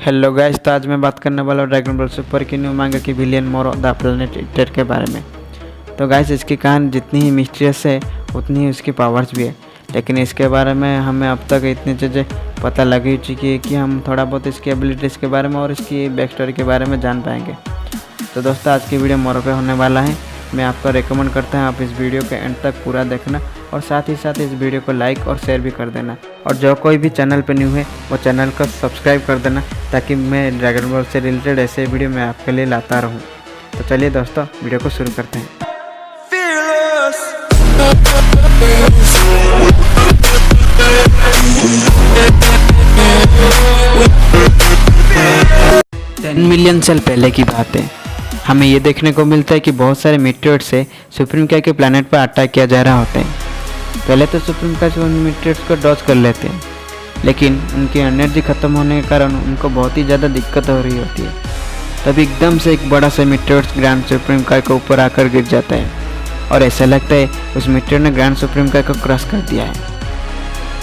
Hello guys, तो आज मैं बात करने वाला हूँ ड्रैगन बॉल सुपर की न्यू मांगा की विलियन मोरो द प्लैनेट ईटर के बारे में। तो गाइस, इसकी कहानी जितनी ही मिस्टीरियस है उतनी ही उसकी पावर्स भी है, लेकिन इसके बारे में हमें अब तक इतनी चीज़ें पता लग ही चुकी है कि हम थोड़ा बहुत इसकी एबिलिटीज़ के बारे में और इसकी बैक स्टोरी के बारे में जान पाएंगे। तो दोस्तों, आज की वीडियो मोरो पे होने वाला है। मैं आपको रिकमेंड करता हूँ आप इस वीडियो के एंड तक पूरा देखना और साथ ही साथ इस वीडियो को लाइक और शेयर भी कर देना। और जो कोई भी चैनल पे न्यू है वो चैनल को सब्सक्राइब कर देना, ताकि मैं ड्रैगन बॉल से रिलेटेड ऐसे वीडियो मैं आपके लिए लाता रहूँ। तो चलिए दोस्तों, वीडियो को शुरू करते हैं। 10 मिलियन साल पहले की बात है। हमें ये देखने को मिलता है कि बहुत सारे मीटियोर से सुप्रीम काय के प्लैनेट पर अटैक किया जा रहा होता है। पहले तो सुप्रीम काय उन मीटियोर्स को डॉज कर लेते हैं, लेकिन उनकी एनर्जी ख़त्म होने के कारण उनको बहुत ही ज़्यादा दिक्कत हो रही होती है। तभी एकदम से एक बड़ा सा मीटियोर ग्रैंड सुप्रीम काय के ऊपर आकर गिर जाता है और ऐसा लगता है उस मीटियोर ने ग्रैंड सुप्रीम काय को क्रश कर दिया है।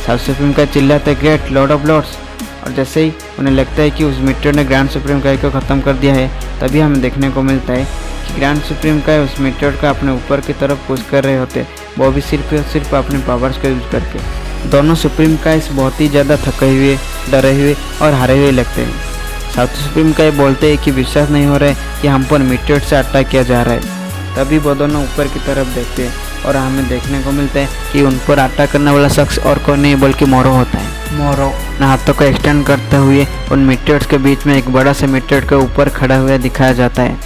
सब सुप्रीम काय चिल्लाते ग्रेट लॉर्ड ऑफ लॉर्ड्स, और जैसे ही उन्हें लगता है कि उस मीटियोर ने ग्रैंड सुप्रीम काय को ख़त्म कर दिया है, तभी हमें देखने को मिलता है कि ग्रैंड सुप्रीम काय उस मीटियोर का अपने ऊपर की तरफ पुश कर रहे होते, वो भी सिर्फ और सिर्फ अपने पावर्स का यूज करके। दोनों सुप्रीम काय बहुत ही ज़्यादा थके हुए, डरे हुए और हारे हुए लगते हैं। साउथ सुप्रीम काय बोलते हैं कि विश्वास नहीं हो रहा है कि हम पर मीटियोर से अटैक किया जा रहा है। तभी वो दोनों ऊपर की तरफ देखते हैं और हमें देखने को मिलता है कि उन पर अटैक करने वाला शख्स और कोई नहीं बल्कि मोरो होता है। मोरो अपने हाथों को एक्सटेंड करते हुए उन मीटियोर्स के बीच में एक बड़ा सा मीटियोर के ऊपर खड़ा हुआ दिखाया जाता है,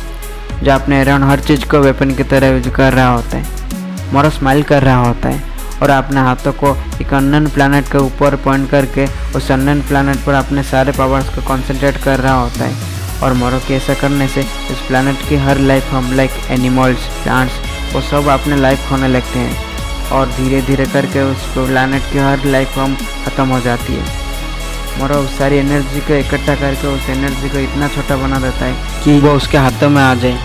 जो अपने अराउंड हर चीज़ को वेपन की तरह यूज कर रहा होता है। मोरो स्माइल कर रहा होता है और अपने हाथों को एक अननोन प्लैनेट के ऊपर पॉइंट करके उस अननोन प्लैनेट पर अपने सारे पावर्स को कॉन्सेंट्रेट कर रहा होता है। और मोरो के ऐसा करने से उस प्लैनेट की हर life form like animals, plants, वो सब अपने लाइफ खोने लगते हैं और धीरे धीरे करके उस प्लैनेट की हर लाइफ फॉर्म ख़त्म हो जाती है। मोरो उस सारी एनर्जी को इकट्ठा करके उस एनर्जी को इतना छोटा बना देता है कि वो उसके हाथों में आ जाए।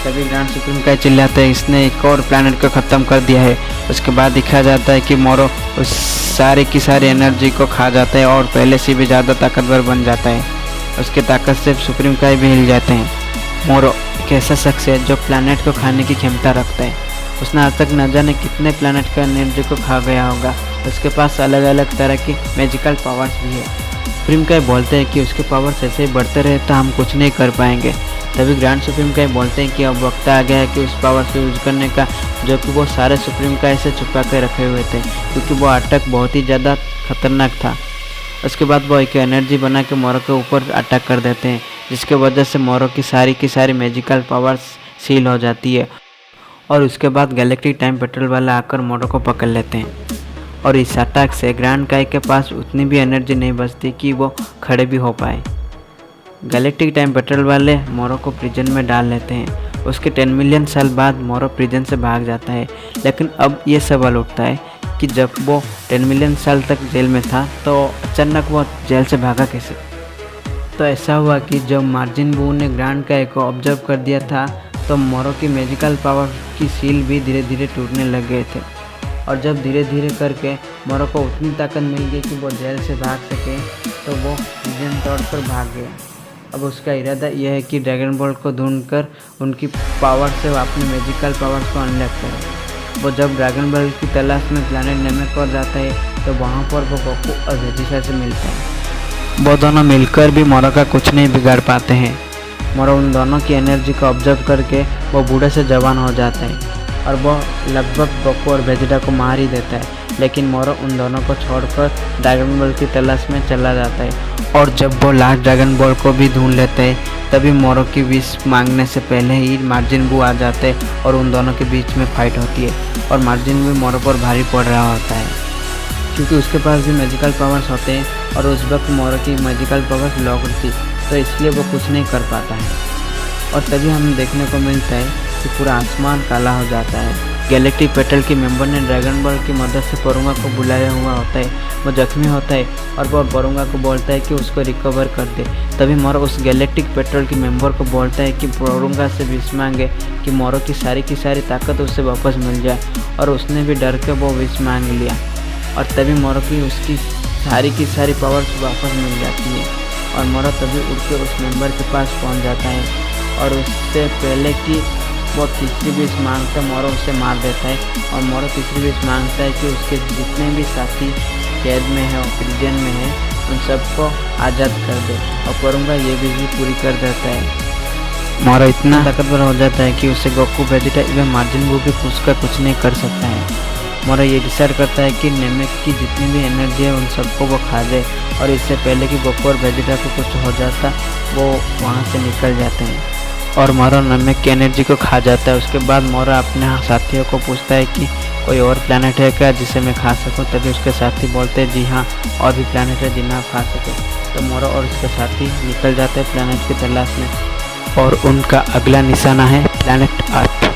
तभी ग्रैंड सुप्रीम काय चिल्लाते हैं इसने एक और प्लैनेट को ख़त्म कर दिया है। उसके बाद दिखाया जाता है कि मोरो उस सारे की सारी एनर्जी को खा जाता है और पहले से भी ज़्यादा ताकतवर बन जाता है। उसके ताकत से सुप्रीम काय भी हिल जाते हैं। मोरो एक ऐसा शख्स है जो प्लैनेट को खाने की क्षमता रखता है। उसने आज तक न जाने कितने प्लैनेट का एनर्जी को खा गया होगा। उसके पास अलग अलग तरह की मैजिकल पावर्स भी है। सुप्रीम काय बोलते हैं कि उसके पावर्स ऐसे ही बढ़ते रहे तो हम कुछ नहीं कर पाएंगे। तभी ग्रैंड सुप्रीम काय बोलते हैं कि अब वक्त आ गया है कि उस पावर से यूज करने का, जो कि वो सारे सुप्रीम काय से छुपा के रखे हुए थे, क्योंकि वो अटैक बहुत ही ज़्यादा खतरनाक था। उसके बाद वो एक एनर्जी बना के मोरो के ऊपर अटैक कर देते हैं, जिसके वजह से मोरो की सारी मैजिकल पावर्स सील हो जाती है। और उसके बाद गैलेक्टिक टाइम पेट्रोल वाले आकर मोरो को पकड़ लेते हैं और इस अटैक से ग्रैंड काय के पास उतनी भी एनर्जी नहीं बचती कि वो खड़े भी हो पाए। गैलेक्टिक टाइम पेट्रोल वाले मोरो को प्रिजन में डाल लेते हैं। उसके 10 मिलियन साल बाद मोरो प्रिजन से भाग जाता है, लेकिन अब ये सवाल उठता है कि जब वो 10 मिलियन साल तक जेल में था तो अचानक वो जेल से भागा कैसे। तो ऐसा हुआ कि जब मार्जिन बू ने ग्रैंड काय को ऑब्जर्व कर दिया था तो मोरो की मैजिकल पावर की सील भी धीरे धीरे टूटने लग गए थे। और जब धीरे धीरे करके मोरो को उतनी ताकत मिल गई कि वो जेल से भाग सके, तो वो प्रिजन तौर पर भाग गया। अब उसका इरादा यह है कि ड्रैगन बॉल को ढूंढकर उनकी पावर से अपने मैजिकल पावर्स को अनलॉक करे। वो जब ड्रैगन बॉल की तलाश में प्लैनेट नेमेक पर जाता है तो वहाँ पर वो गोकू और वेजिटा से मिलता है। वो दोनों मिलकर भी मोरो का कुछ नहीं बिगाड़ पाते हैं। मोरो उन दोनों की एनर्जी को ऑब्जर्व करके वो बूढ़े से जवान हो जाता है और वो लगभग गोकू और वेजिटा को मार ही देता है। लेकिन मोरो उन दोनों को छोड़कर ड्रैगन बॉल की तलाश में चला जाता है। और जब वो लास्ट ड्रैगन बॉल को भी ढूंढ लेते हैं, तभी मोरो की विश मांगने से पहले ही मार्जिन बू आ जाते हैं और उन दोनों के बीच में फाइट होती है। और मार्जिन बू मोरो पर भारी पड़ रहा होता है, क्योंकि उसके पास भी मैजिकल पावर्स होते हैं और उस वक्त मोरो की मैजिकल पावर्स लॉक्ड थी, तो इसलिए वो कुछ नहीं कर पाता है। और तभी हमें देखने को मिलता है कि पूरा आसमान काला हो जाता है। गैलेक्टिक पेट्रोल के मेंबर ने ड्रैगन बॉल की मदद से पोरुंगा को बुलाया हुआ होता है। वो जख्मी होता है और वो पोरुंगा को बोलता है कि उसको रिकवर कर दे। तभी मोरो उस गैलेक्टिक पेट्रोल के मेंबर को बोलता है कि पोरुंगा से विश मांगे कि मोरो की सारी ताकत उससे वापस मिल जाए, और उसने भी डर के वो विश मांग लिया। और तभी मोरो की उसकी सारी पावर्स वापस मिल जाती है और मोरो तभी उड़ के उस मेंबर के पास पहुंच जाता है और उससे पहले कि वो तीसरी विश मांगता है मोरो उसे मार देता है। और मोरो तीसरी विश मांगता है कि उसके जितने भी साथी कैद में है और प्रिजन में है उन सबको आज़ाद कर दे, और करूँगा ये विश भी पूरी कर देता है। मोरो इतना ताकतवर हो जाता है कि उसे गोकू, वेजिटा एवं मार्जिन बू भी पूछकर कुछ नहीं कर सकता है। मोरो ये डिसाइड करता है कि नेमेक की जितनी भी एनर्जी है उन सबको वो खा दे, और इससे पहले कि गोकू और वेजिटा को कुछ हो जाता वो वहाँ से निकल जाते हैं और मोरो नेमेक की एनर्जी को खा जाता है। उसके बाद मोरो अपने साथियों को पूछता है कि कोई और प्लैनेट है क्या जिसे मैं खा सकूं। तभी उसके साथी बोलते हैं जी हाँ, और भी प्लैनेट है जिन्हें आप खा सके। तो मोरो और उसके साथी निकल जाते हैं प्लैनेट की तलाश में, और उनका अगला निशाना है प्लैनेट अर्थ।